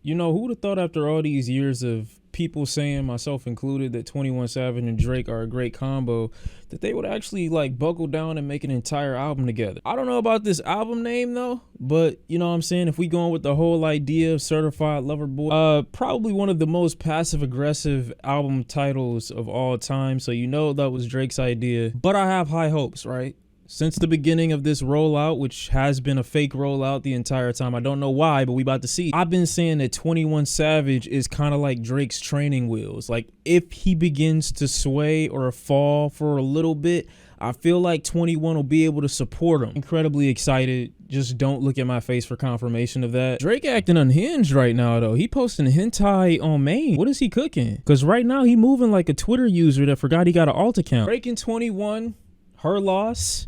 You know, who would have thought after all these years of people saying, myself included, that 21 Savage and Drake are a great combo, that they would actually like buckle down and make an entire album together. I don't know about this album name though, but you know what I'm saying, if we going with the whole idea of Certified Lover Boy, probably one of the most passive aggressive album titles of all time, so you know that was Drake's idea. But I have high hopes, right? Since the beginning of this rollout, which has been a fake rollout the entire time. I don't know why, but we about to see. I've been saying that 21 Savage is kind of like Drake's training wheels. Like, if he begins to sway or fall for a little bit, I feel like 21 will be able to support him. Incredibly excited. Just don't look at my face for confirmation of that. Drake acting unhinged right now, though. He posting hentai on main. What is he cooking? Because right now he moving like a Twitter user that forgot he got an alt account. Drake and 21, her loss.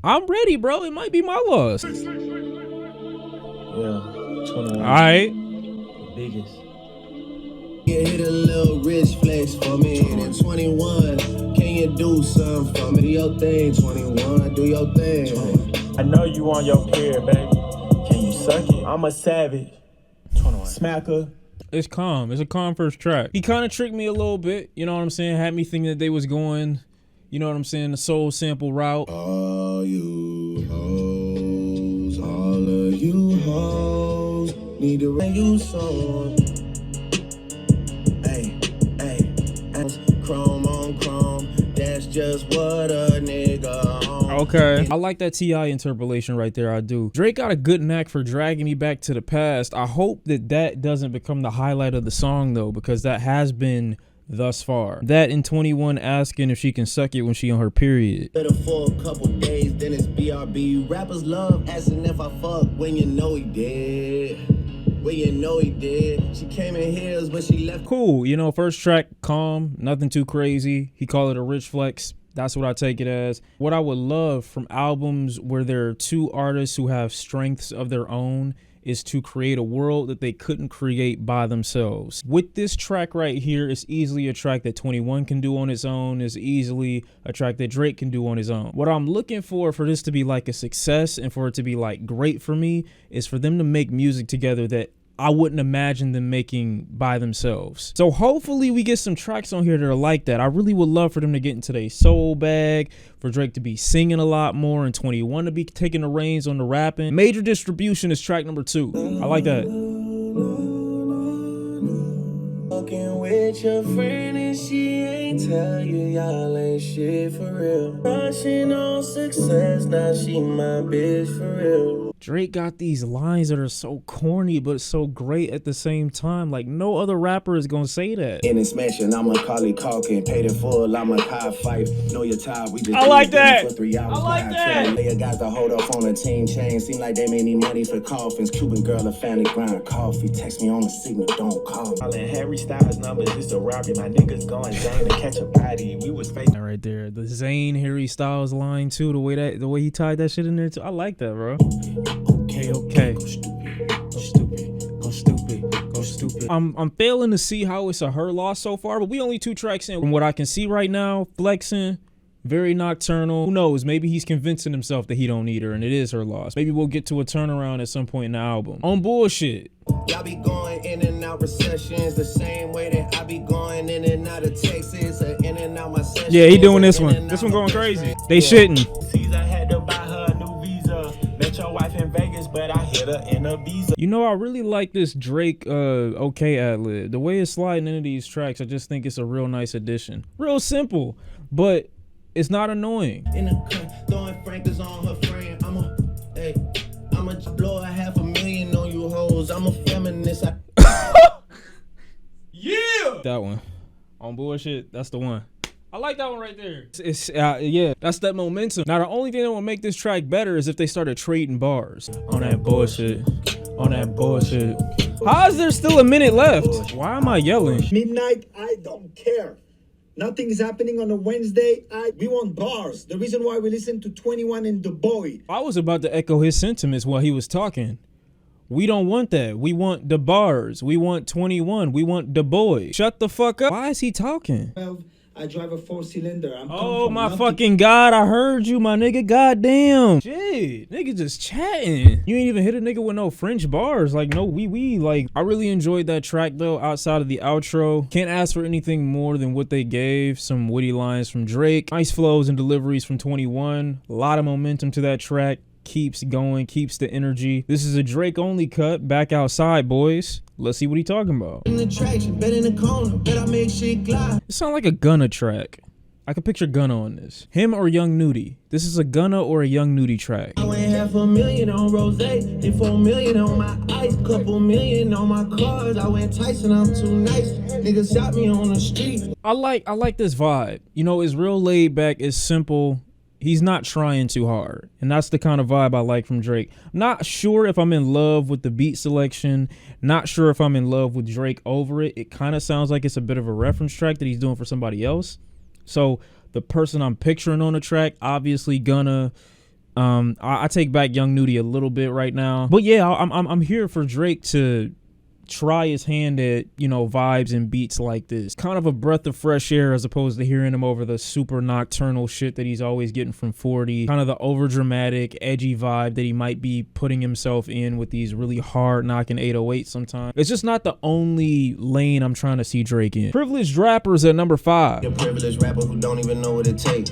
I'm ready, bro. It might be my loss. Yeah, 21. All right. The biggest. You hit a little rich flex for me. And 21, can you do something for me? Do your thing, 21. Do your thing. I know you on your period, baby. Can you suck it? I'm a savage. 21. Smacker. It's calm. It's a calm first track. He kind of tricked me a little bit. You know what I'm saying? Had me thinking that they was going, you know what I'm saying, the soul sample route. All you hoes, all of you hoes, need to write you song. Hey, chrome on chrome, that's just what a nigga on. Okay. I like that T.I. interpolation right there, I do. Drake got a good knack for dragging me back to the past. I hope that that doesn't become the highlight of the song, though, because that has been thus far. That and 21 asking if she can suck it when she on her period. Better for a couple days, then it's BRB. Rappers love asking if I fuck when you know he did. When you know he did. She came in heels, but she left. Cool, you know, first track, calm, nothing too crazy. He called it a rich flex. That's what I take it as. What I would love from albums where there are two artists who have strengths of their own is to create a world that they couldn't create by themselves. With this track right here, it's easily a track that 21 can do on its own. It's easily a track that Drake can do on his own. What I'm looking for this to be like a success and for it to be like great for me is for them to make music together that I wouldn't imagine them making by themselves. So hopefully we get some tracks on here that are like that. I really would love for them to get into their soul bag, for Drake to be singing a lot more, and 21 to be taking the reins on the rapping. Major Distribution is track number 2. I like that. Fucking with your friend and she ain't tell you y'all ain't shit for real. Rushing on success, now she my bitch for real. Drake got these lines that are so corny but so great at the same time. Like, no other rapper is gonna say that. In and smashing, I'm a Carly Calkin, paid in full, I'm a high five. Know your time, we just I like that. For 3 hours. I like that. Leia got the hold off on a team chain. Seem like they made me money for coffins. Cuban girl, a family grind coffee. Text me on the signal, don't call. Calling Harry Styles numbers just a robbery. My niggas going Zane to catch a body. We was facing Right there, the Zayn Harry Styles line too. The way he tied that shit in there too. I like that, bro. Okay. Go stupid. I'm failing to see how it's a her loss so far, but we only 2 tracks in. From what I can see right now, flexing, very nocturnal. Who knows? Maybe he's convincing himself that he don't need her and it is her loss. Maybe we'll get to a turnaround at some point in the album. On bullshit. Y'all be going in and out recessions the same way that I be going in and out of Texas or in and out my sessions. Yeah, he doing this one. This one going crazy. They shitting. Caesar had to buy her a new visa. Met your wife in Vegas, but I hit her in Ibiza. You know, I really like this Drake okay ad-lib. The way it's sliding into these tracks, I just think it's a real nice addition. Real simple, but it's not annoying. In the cut, throwing Frankers on her friend. I'ma blow $500,000 on you hoes. I'm a feminist. Yeah! That one. On bullshit, that's the one. I like that one right there. Yeah, that's that momentum. Now, the only thing that will make this track better is if they started trading bars. On that bullshit. On that bullshit. How is there still a minute left? Why am I yelling? Midnight, I don't care. Nothing is happening on a Wednesday. We want bars. The reason why we listen to 21 and The Boy. I was about to echo his sentiments while he was talking. We don't want that. We want the bars. We want 21. We want the boy. Shut the fuck up. Why is he talking? I drive a 4-cylinder. I'm come Oh from my nothing. fucking God, I heard you, my nigga. Goddamn. Shit, nigga just chatting. You ain't even hit a nigga with no French bars, like no wee. Like, I really enjoyed that track though, outside of the outro. Can't ask for anything more than what they gave. Some witty lines from Drake, nice flows and deliveries from 21. A lot of momentum to that track. Keeps going, keeps the energy. This is a Drake only cut. Back outside, boys. Let's see what he talking about. In the traction, bet in the corner, bet I make shit glide. It sound like a Gunna track. I could picture Gunna on this. Him or Young Nudie. This is a Gunna or a Young Nudie track. I went $500,000 on rose, and 4 million on my ice, couple million on my cars. I went Tyson, I'm too nice. Niggas shot me on the street. I like this vibe. You know, it's real laid back, it's simple. He's not trying too hard. And that's the kind of vibe I like from Drake. Not sure if I'm in love with the beat selection. Not sure if I'm in love with Drake over it. It kind of sounds like it's a bit of a reference track that he's doing for somebody else. So the person I'm picturing on the track, obviously Gunna. I take back Young Nudie a little bit right now. But yeah, I'm here for Drake to try his hand at, you know, vibes and beats like this. Kind of a breath of fresh air as opposed to hearing him over the super nocturnal shit that he's always getting from 40. Kind of the over dramatic, edgy vibe that he might be putting himself in with these really hard knocking 808 sometimes. It's just not the only lane I'm trying to see Drake in. Privileged Rappers at number 5. The privileged rapper who don't even know what it takes.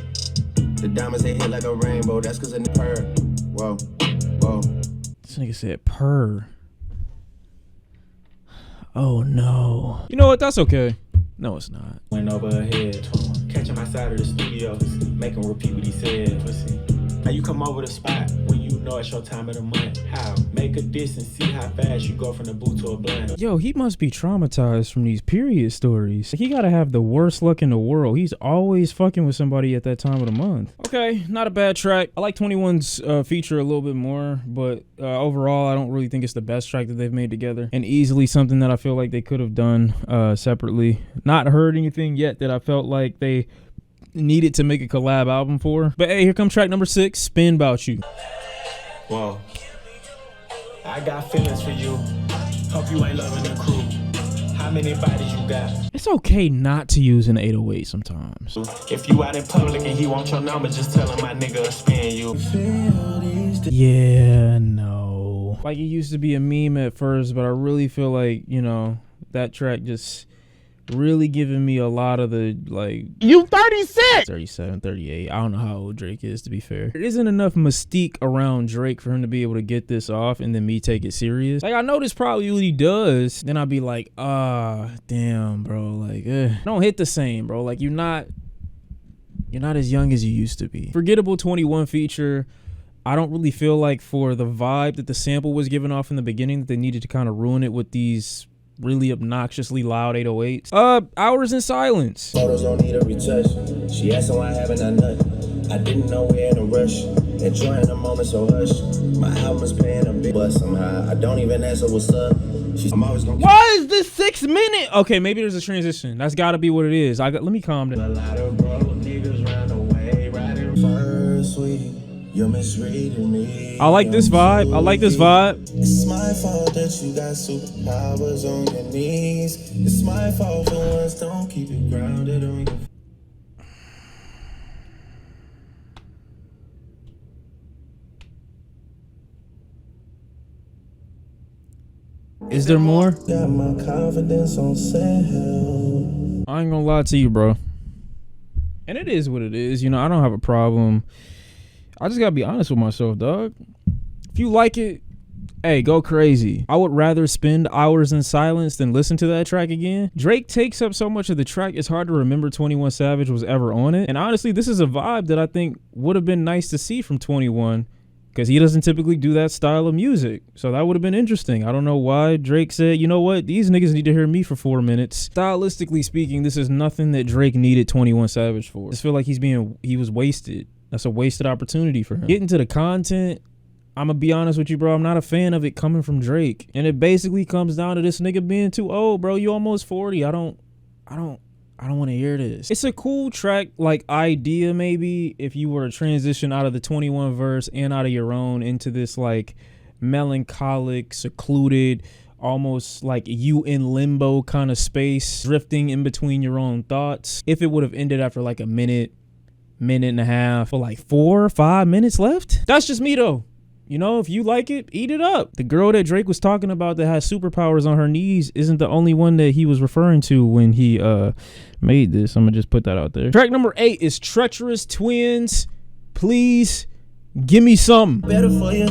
The diamonds they hit like a rainbow, that's cause of the purr. Whoa, whoa. This nigga said purr. Oh no. You know what? That's okay. No, it's not. Went over her head, catch him outside of the studio, make him repeat what he said. Pussy. How you come over the spot when you know it's your time of the month? How? Make a diss and see how fast you go from the boot to a blunt. Yo, he must be traumatized from these period stories. He gotta have the worst luck in the world. He's always fucking with somebody at that time of the month. Okay, not a bad track. I like 21's feature a little bit more, but overall, I don't really think it's the best track that they've made together. And easily something that I feel like they could have done separately. Not heard anything yet that I felt like they needed to make a collab album for. But hey, here come track number 6, Spin About You. Whoa. I got feelings for you. Hope you ain't loving the crew. How many bodies you got? It's okay not to use an 808 sometimes. If you out in public and he want your number, just tell him my nigga will spin you. Yeah, no. Like, it used to be a meme at first, but I really feel like, you know, that track just really giving me a lot of the, like, you 36, 37, 38. I don't know how old Drake is, to be fair. There isn't enough mystique around Drake for him to be able to get this off and then me take it serious. Like, I know this probably what he does. Then I'll be like, damn, bro. Like, don't hit the same, bro. Like, you're not as young as you used to be. Forgettable 21 feature. I don't really feel like for the vibe that the sample was giving off in the beginning that they needed to kind of ruin it with these really obnoxiously loud 808s. Hours in Silence. Photos don't need a retouch. She asking why haven't I nut. I didn't know we're in a rush. Enjoying the moment so hush. My album is playing a big bus somehow. I don't even answer what's up. I'm always gonna. Why is this 6 minute? Okay, maybe there's a transition. That's gotta be what it is. Let me calm down. A lot of broke niggas round the way, riding First, sweetie, you're misreading me. I like this vibe. I like this vibe. It's my fault that you got superpowers on your knees. It's my fault for once, don't keep it grounded on your. Is there more? Got my confidence on sale. I ain't gonna lie to you, bro. And it is what it is. You know, I don't have a problem. I just gotta be honest with myself, dog. If you like it, hey, go crazy. I would rather spend hours in silence than listen to that track again. Drake takes up so much of the track, it's hard to remember 21 Savage was ever on it. And honestly, this is a vibe that I think would have been nice to see from 21, because he doesn't typically do that style of music. So that would have been interesting. I don't know why Drake said, you know what, these niggas need to hear me for 4 minutes. Stylistically speaking, this is nothing that Drake needed 21 Savage for. I just feel like he was wasted. That's a wasted opportunity for him. Getting to the content, I'm gonna be honest with you, bro. I'm not a fan of it coming from Drake. And it basically comes down to this nigga being too old, bro. You almost 40. I don't want to hear this. It's a cool track, like, idea maybe if you were to transition out of the 21 verse and out of your own into this, like, melancholic, secluded, almost like you in limbo kind of space, drifting in between your own thoughts. If it would have ended after like a minute and a half, or like 4 or 5 minutes left, that's just me though. You know, if you like it, eat it up. The girl that Drake was talking about that has superpowers on her knees isn't the only one that he was referring to when he made this. I'm gonna just put that out there. Track number 8 is Treacherous Twins. Please give me something. Better for you,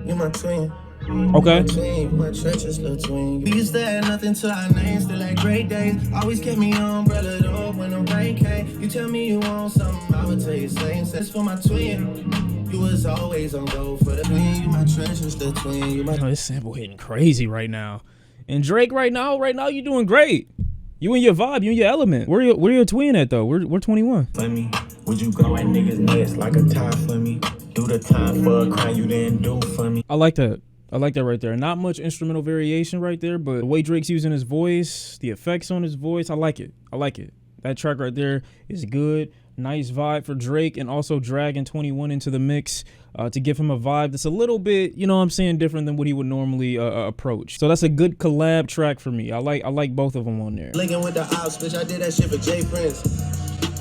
you're my twin. Okay. My treacherous little twin. We used to have nothing to our names, still like great days. Always kept me umbrella though when the rain came. You tell me you want something, I would tell you same. That's for my twin. You was always on go for the twin. You my treacherous little twin. You my. Oh, this sample hitting crazy right now. And Drake, right now, you doing great. You in your vibe, you in your element. Where your twin at though? We're 21. For me, would you go at niggas' nuts like a tie for me? Do the time for a crime you didn't do for me. I like that. I like that right there. Not much instrumental variation right there, but the way Drake's using his voice, the effects on his voice, I like it. I like it. That track right there is good. Nice vibe for Drake, and also dragging 21 into the mix to give him a vibe that's a little bit, you know what I'm saying, different than what he would normally approach. So that's a good collab track for me. I like both of them on there. Linking with the ops, bitch, I did that shit for J Prince.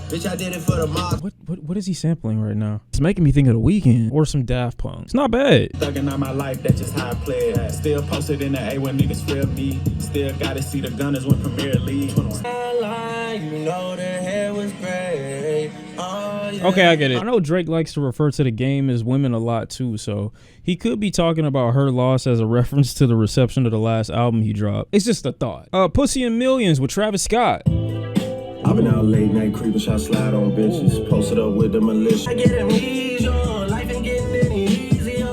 Bitch, I did it for the mob. What is he sampling right now? It's making me think of The Weeknd or some Daft Punk. It's not bad. Thugging out my life, that's just how I play it. Still posted in the A when niggas feel me. Still gotta see the Gunners win Premier League. You know the hair was great. Oh, yeah. Okay, I get it. I know Drake likes to refer to the game as women a lot too, so he could be talking about her loss as a reference to the reception of the last album he dropped. It's just a thought. Pussy in Millions with Travis Scott. I've been out late night creeping, shot slide on bitches. Posted up with the militia. I get amnesia, life ain't getting any easier.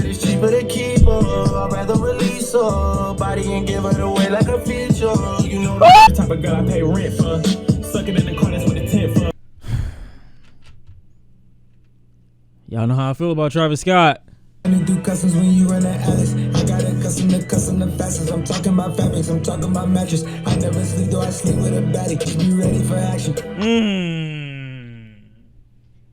It's cheaper to keep her, I'd rather release her. Body and give her away like a feature. You know the type of girl I pay rent for. Sucking in the corners with a tent for. Y'all know how I feel about Travis Scott. Do customs when you run at Alice. I got a custom the fastest. I'm talking about fabrics, I'm talking about mattress. I never sleep, though I sleep with a baddie. Be ready for action.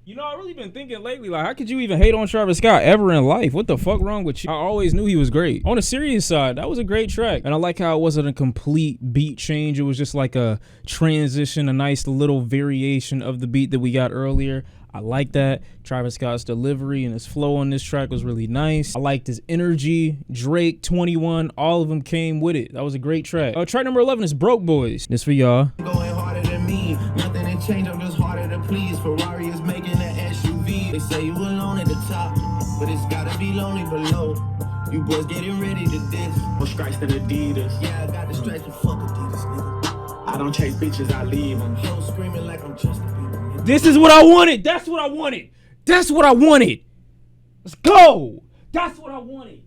You know, I really been thinking lately, like, how could you even hate on Travis Scott ever in life? What the fuck wrong with you? I always knew he was great. On a serious side, that was a great track. And I like how it wasn't a complete beat change. It was just like a transition, a nice little variation of the beat that we got earlier. I like that. Travis Scott's delivery and his flow on this track was really nice. I liked his energy. Drake, 21, all of them came with it. That was a great track. Track number 11 is Broke Boys. This for y'all. going harder than me. Nothing ain't changed, I'm just harder to please. Ferrari is making an SUV. They say you alone at the top, but it's gotta be lonely below. You boys getting ready to diss. More stripes than Adidas. Yeah, I got the stripes, but fuck Adidas, nigga. I don't chase bitches, I leave them. Hoes screaming like I'm just a people, nigga. This is what I wanted. That's what I wanted. That's what I wanted. Let's go. That's what I wanted.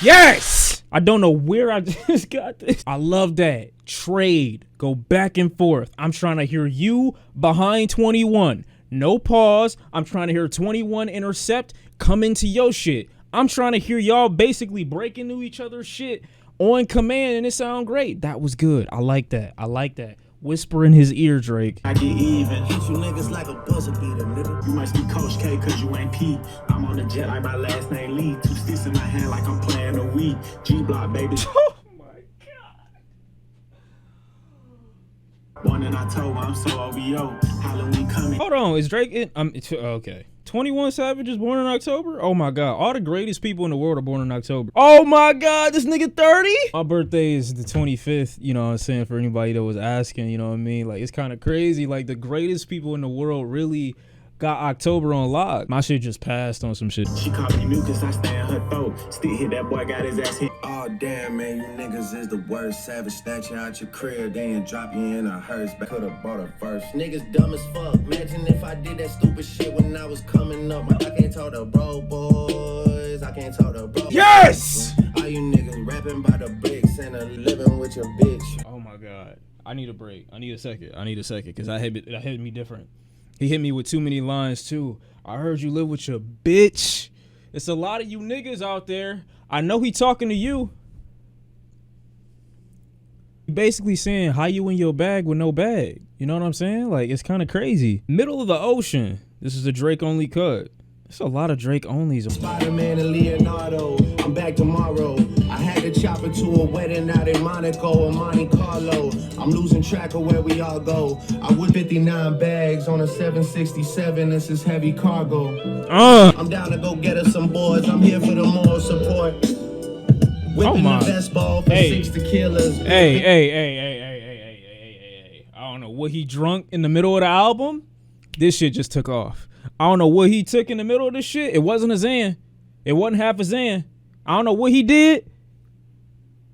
Yes. I don't know where I just got this. I love that. Trade. Go back and forth. I'm trying to hear you behind 21. No pause. I'm trying to hear 21 intercept. Come into your shit. I'm trying to hear y'all basically break into each other's shit on command, and it sound great. That was good. I like that. I like that. Whisper in his ear, Drake. I get even. Hit you niggas like a buzzer beater, nigga. You must be Coach K cause you ain't P. I'm on the jet like my last name Lee. 2 sticks in my hand like I'm playing a Wii. G-Block, baby. Oh my God. Born in October, I'm so OVO. Halloween coming. Hold on, is Drake in? Okay. 21 Savage is born in October? Oh my God. All the greatest people in the world are born in October. Oh my God, this nigga 30? My birthday is the 25th, you know what I'm saying, for anybody that was asking, you know what I mean? Like, it's kind of crazy. Like, the greatest people in the world really got October on lock. My shit just passed on some shit. She called me new cause I stay in her throat. Still hit that boy, got his ass hit. Oh damn, man, you niggas is the worst. Savage snatch you out your crib, then drop you in a hearse. Could've bought a verse. Niggas dumb as fuck. Imagine if I did that stupid shit when I was coming up. I can't talk to bro boys. I can't talk to bro. Yes! All you niggas rapping by the bricks and living with your bitch. Oh my God. I need a break. I need a second because that hit me different. He hit me with too many lines too. I heard you live with your bitch. It's a lot of you niggas out there. I know he talking to you. Basically saying how you in your bag with no bag. You know what I'm saying? Like, it's kind of crazy. Middle of the Ocean. This is a Drake only cut. There's a lot of Drake onlys. Spider-Man and Leonardo. I'm back to take the chopper to a wedding out in Monaco or Monte Carlo. I'm losing track of where we all go. I would 59 bags on a 767. This is heavy cargo. I'm down to go get us some boys. I'm here for the moral support. Whipping the best ball for 6 tequilas. Hey. I don't know what he drunk in the middle of the album. This shit just took off. I don't know what he took in the middle of this shit. It wasn't a Xan. It wasn't half a Xan. I don't know what he did.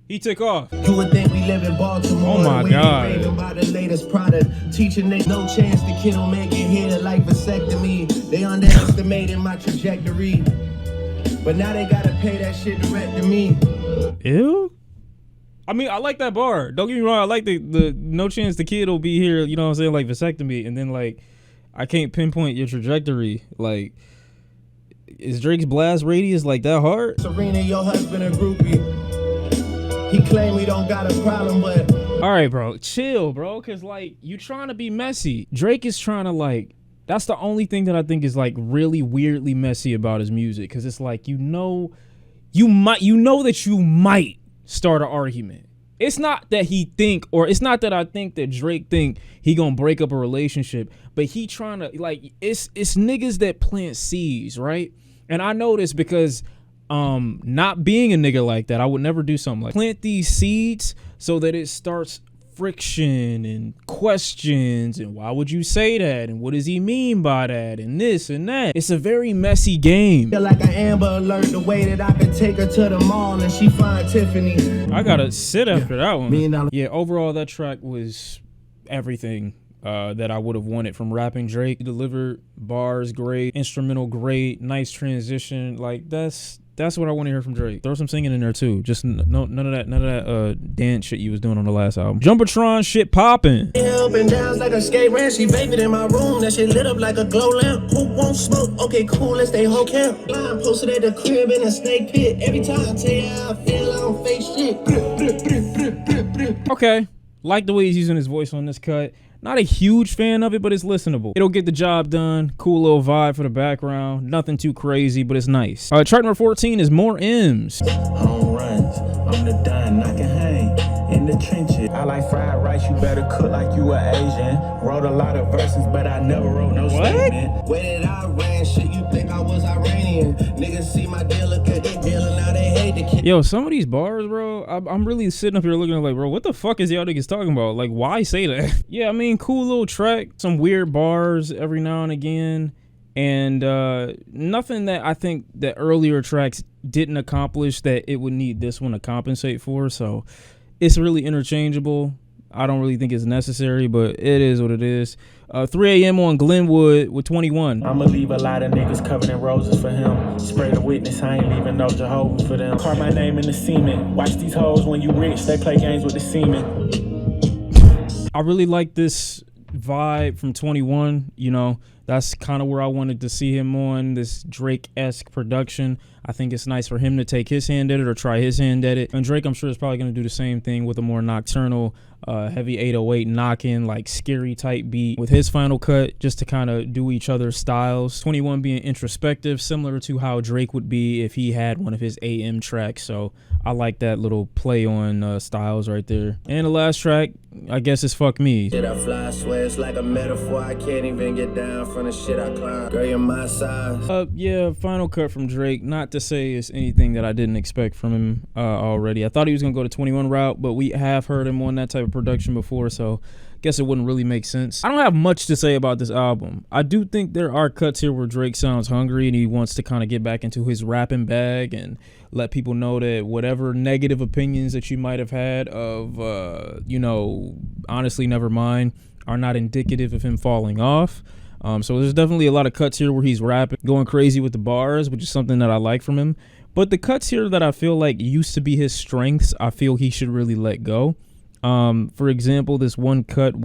He took off. You would think we live in Baltimore. Oh my God. About the latest product. Teaching they no chance the kid will make it here like vasectomy. They underestimated my trajectory. But now they gotta pay that shit direct to me. Ew. I mean, I like that bar. Don't get me wrong. I like the no chance the kid will be here, you know what I'm saying, like vasectomy. And then, like, I can't pinpoint your trajectory. Like, is Drake's blast radius like that hard? Serena, your husband a groupie. He claim we don't got a problem, but... All right, bro. Chill, bro. Because, like, you trying to be messy. Drake is trying to, like... That's the only thing that I think is, like, really weirdly messy about his music. Because it's like, you know that you might start an argument. It's not that he think, or it's not that I think that Drake think he gonna break up a relationship, but he trying to, like, it's niggas that plant seeds, right? And I know this because not being a nigga like that, I would never do something like plant these seeds so that it starts friction and questions and why would you say that and what does he mean by that and this and that. It's a very messy game. Feel like an Amber Alert, the way that I could take her to the mall and she find Tiffany. I gotta sit after that one. Yeah, overall that track was everything that I would have wanted from rapping Drake. He delivered bars great, instrumental great, nice transition. Like that's what I want to hear from Drake. Throw some singing in there too. Just none of that dance shit you was doing on the last album. Jumbotron shit popping. Up and down like a skate ramp. She vapid in my room. That shit lit up like a glow lamp. Who won't smoke? Okay, cool. Let's stay whole camp. Line posted at the crib in a snake pit. Every time I tell you how I feel, I don't fake shit. Okay, like the way he's using his voice on this cut. Not a huge fan of it, but it's listenable. It'll get the job done. Cool little vibe for the background. Nothing too crazy, but it's nice. Track number 14 is More M's. Home runs, I'm the done, I can hang in the trenches. I like fried rice, you better cook like you a Asian. Wrote a lot of verses, but I never wrote no statement. Where did I ran shit? You think I was Iranian? Niggas see my dealer, cause they dealing, now they hate the kid. Yo, some of these bars, bro, I'm really sitting up here looking at like, bro, what the fuck is y'all niggas talking about? Like, why say that? Yeah, I mean, cool little track, some weird bars every now and again, and nothing that I think that earlier tracks didn't accomplish that it would need this one to compensate for. So it's really interchangeable. I don't really think it's necessary, but it is what it is. 3 a.m. on Glenwood with 21. I'ma leave a lot of niggas covered in roses for him. Spray the witness, I ain't leaving no Jehovah for them. Carve my name in the cement. Watch these hoes when you rich, they play games with the semen. I really like this vibe from 21, you know. That's kind of where I wanted to see him on, this Drake-esque production. I think it's nice for him to take his hand at it or try his hand at it. And Drake, I'm sure, is probably going to do the same thing with a more nocturnal, heavy 808 knocking, like scary type beat with his final cut, just to kind of do each other's styles. 21 being introspective, similar to how Drake would be if he had one of his AM tracks. So I like that little play on styles right there. And the last track, I guess, is Fuck Me. Shit I fly, I swear it's like a metaphor. I can't even get down from the shit I climb. Girl, you're my size. Yeah, final cut from Drake. Not to say it's anything that I didn't expect from him already. I thought he was going to go to 21 route, but we have heard him on that type of production before, so I guess it wouldn't really make sense. I don't have much to say about this album. I do think there are cuts here where Drake sounds hungry and he wants to kind of get back into his rapping bag and let people know that whatever negative opinions that you might have had of, you know, honestly, never mind, are not indicative of him falling off. So there's definitely a lot of cuts here where he's rapping, going crazy with the bars, which is something that I like from him. But the cuts here that I feel like used to be his strengths, I feel he should really let go. For example, this one cut,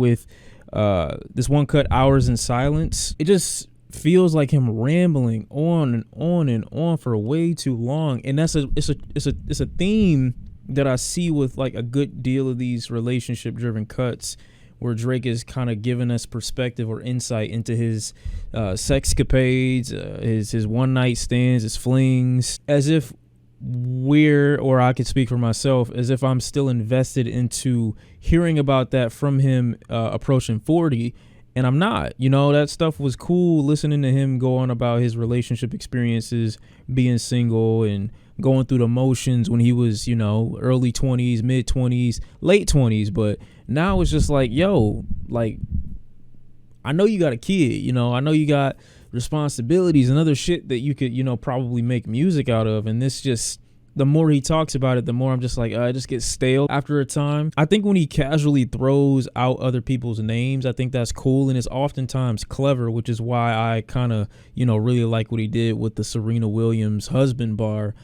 Hours in Silence, it just feels like him rambling on and on and on for way too long. And it's a theme that I see with like a good deal of these relationship driven cuts, where Drake is kind of giving us perspective or insight into his sexcapades, his one night stands, his flings, as if or I could speak for myself, as if I'm still invested into hearing about that from him approaching 40. And I'm not. You know, that stuff was cool, listening to him go on about his relationship experiences, being single and going through the motions when he was, you know, early 20s, mid 20s, late 20s. But now it's just like, yo, like, I know you got a kid, you know, I know you got responsibilities and other shit that you could, you know, probably make music out of. And this just, the more he talks about it, the more I'm just like, it just gets stale after a time. I think when he casually throws out other people's names, I think that's cool, and it's oftentimes clever, which is why I kind of, you know, really like what he did with the Serena Williams husband bar.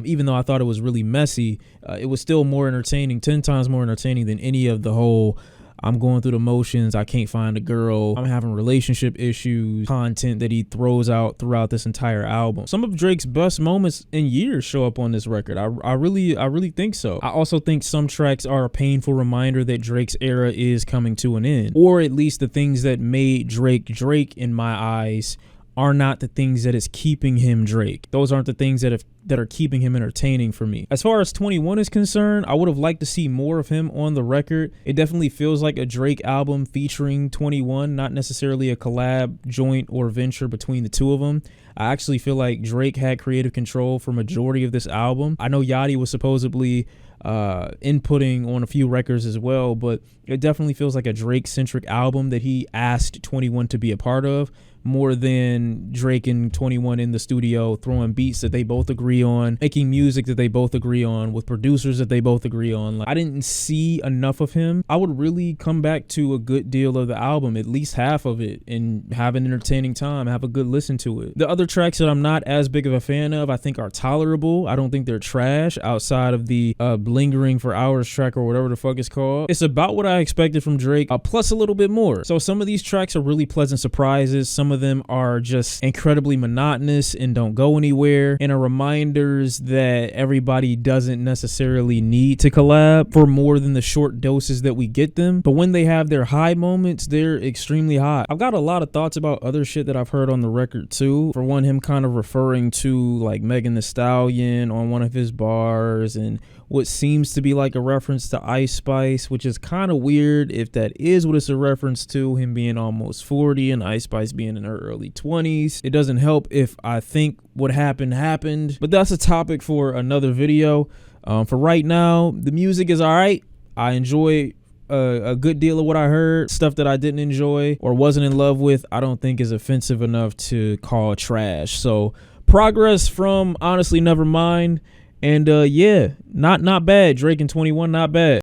Even though I thought it was really messy, it was still more entertaining, 10 times more entertaining than any of the whole I'm going through the motions, I can't find a girl, I'm having relationship issues content that he throws out throughout this entire album. Some of Drake's best moments in years show up on this record. I really think so. I also think some tracks are a painful reminder that Drake's era is coming to an end, or at least the things that made Drake Drake in my eyes are not the things that is keeping him Drake. Those aren't the things that are keeping him entertaining for me. As far as 21 is concerned, I would have liked to see more of him on the record. It definitely feels like a Drake album featuring 21, not necessarily a collab, joint, or venture between the two of them. I actually feel like Drake had creative control for majority of this album. I know Yachty was supposedly inputting on a few records as well, but it definitely feels like a Drake-centric album that he asked 21 to be a part of, more than Drake and 21 in the studio throwing beats that they both agree on, making music that they both agree on, with producers that they both agree on. Like, I didn't see enough of him. I would really come back to a good deal of the album, at least half of it, and have an entertaining time, have a good listen to it. The other tracks that I'm not as big of a fan of, I think are tolerable. I don't think they're trash, outside of the Lingering for Hours track, or whatever the fuck it's called. It's about what I expected from Drake, plus a little bit more. So some of these tracks are really pleasant surprises. Some of them are just incredibly monotonous and don't go anywhere, and are reminders that everybody doesn't necessarily need to collab for more than the short doses that we get them. But when they have their high moments, they're extremely high. I've got a lot of thoughts about other shit that I've heard on the record too. For one, him kind of referring to like Megan Thee Stallion on one of his bars, and what seems to be like a reference to Ice Spice, which is kind of weird if that is what it's a reference to, him being almost 40 and Ice Spice being in her early 20s. It doesn't help if I think what happened, but that's a topic for another video. For right now, the music is all right. I enjoy a good deal of what I heard. Stuff that I didn't enjoy or wasn't in love with, I don't think is offensive enough to call trash. So progress from Honestly Nevermind. And yeah, not bad. Drake and 21, not bad.